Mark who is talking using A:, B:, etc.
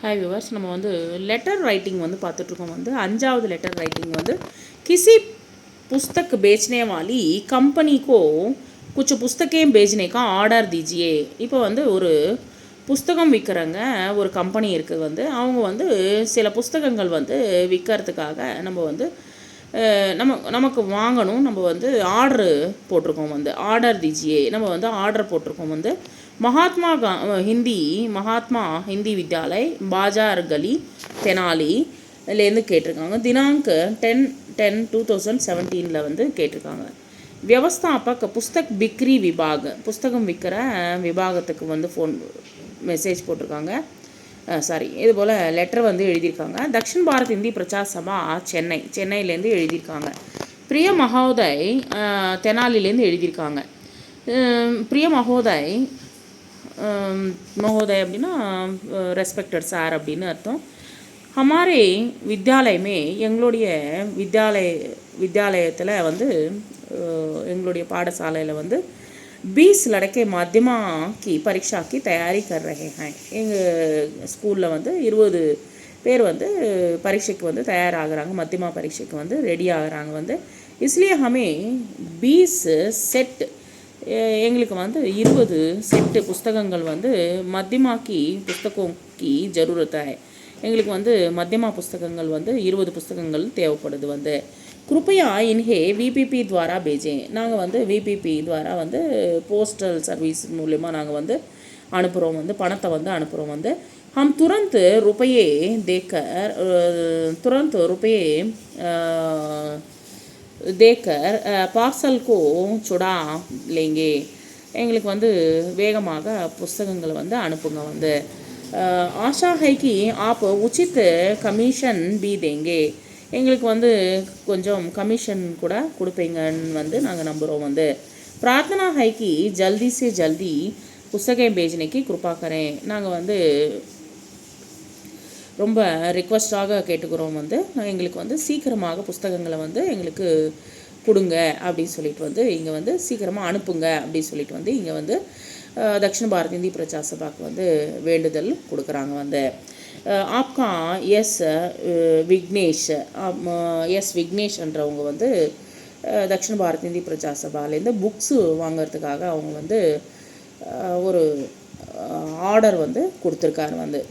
A: हाय viewers நம்ம வந்து letter writing வந்து பார்த்துட்டு இருக்கோம் வந்து அஞ்சாவது लेटर राइटिंग வந்து किसी पुस्तक बेचने वाली कंपनी को कुछ पुस्तकें भेजने का ஆர்டர் दीजिए இப்போ வந்து ஒரு புத்தகம் விற்கிறங்க ஒரு கம்பெனி இருக்குது வந்து அவங்க வந்து சில புத்தகங்கள் வந்து விற்கிறதுக்காக நம்ம வந்து நமக்கு வாங்கணும் நம்ம வந்து ஆர்டர் போட்டிருக்கோம் வந்து ஆர்டர் दीजिए நம்ம வந்து ஆர்டர் போட்டிருக்கோம் வந்து महात्मा हिंदी विद्यालय बाजार गली तेनाली लेंदु केटिरुक्कांगा दिनांक 10/10/2017 வந்து கேட்டிருக்காங்க व्यवस्थापक पुस्तक बिक्री विभाग पुस्तकम विक्किற விபாகத்துக்கு வந்து ஃபோன் மெசேஜ் போட்டிருக்காங்க சாரி இது போல் லெட்டர் வந்து எழுதியிருக்காங்க தக்ஷின் பாரத் இந்தி பிரச்சார சபா சென்னையிலேருந்து எழுதியிருக்காங்க பிரிய மகோதய் தெனாலிலேருந்து எழுதியிருக்காங்க பிரிய மகோதய் महोदय அப்படின்னா ரெஸ்பெக்டட் சார் அப்படின்னு அர்த்தம் हमारे विद्यालय में எங்களுடைய வித்யாலயத்தில் வந்து எங்களுடைய பாடசாலையில் வந்து 20 लड़के माध्यमा की परीक्षा की तैयारी कर रहे हैं எங்கள் ஸ்கூலில் வந்து 20 பேர் வந்து பரீட்சைக்கு வந்து தயாராகிறாங்க மத்தியமா பரீட்சைக்கு வந்து ரெடி ஆகுறாங்க வந்து इसलिए हमें 20 सेट எங்களுக்கு வந்து 20 செட்டு புத்தகங்கள் வந்து மத்தியமாக்கி புத்தகோக்கி ஜரூரத் है எங்களுக்கு வந்து மத்தியமா புத்தகங்கள் வந்து 20 புத்தகங்கள் தேவைப்படுது வந்து कृपया इन्हें VPP द्वारा भेजें நாங்கள் வந்து VPP द्वारा வந்து போஸ்டல் சர்வீஸ் மூலமா நாங்கள் வந்து அனுப்புகிறோம் வந்து பணத்தை வந்து அனுப்புகிறோம் வந்து हम तुरंत रुपये देकर पार्सल को चुड़ा लेंगे எங்களுக்கு வந்து வேகமாக புத்தகங்களை வந்து அனுப்புங்க வந்து आशा है कि आप उचित कमीशन भी देंगे எங்களுக்கு வந்து கொஞ்சம் கமிஷன் கூட கொடுப்பீங்கன்னு வந்து நாங்கள் நம்புகிறோம் வந்து प्रार्थना है कि जल्दी से जल्दी पुस्तकें भेजने की कृपा करें நாங்கள் வந்து ரொம்ப ரிக்வெஸ்டாக கேட்டுக்கிறோம் வந்து எங்களுக்கு வந்து சீக்கிரமாக புத்தகங்களை வந்து எங்களுக்கு கொடுங்க அப்படின்னு சொல்லிட்டு வந்து இங்கே வந்து சீக்கிரமாக அனுப்புங்க அப்படின்னு சொல்லிட்டு வந்து இங்கே வந்து தக்ஷிண பாரத் இந்தி பிரச்சார சபாக்கு வந்து வேண்டுதல் கொடுக்குறாங்க வந்து ஆப்கா விக்னேஷ்ன்றவங்க வந்து தக்ஷிண பாரத் இந்தி பிரச்சார சபாலேருந்து புக்ஸு வாங்கிறதுக்காக அவங்க வந்து ஒரு ஆர்டர் வந்து கொடுத்துருக்காரு வந்து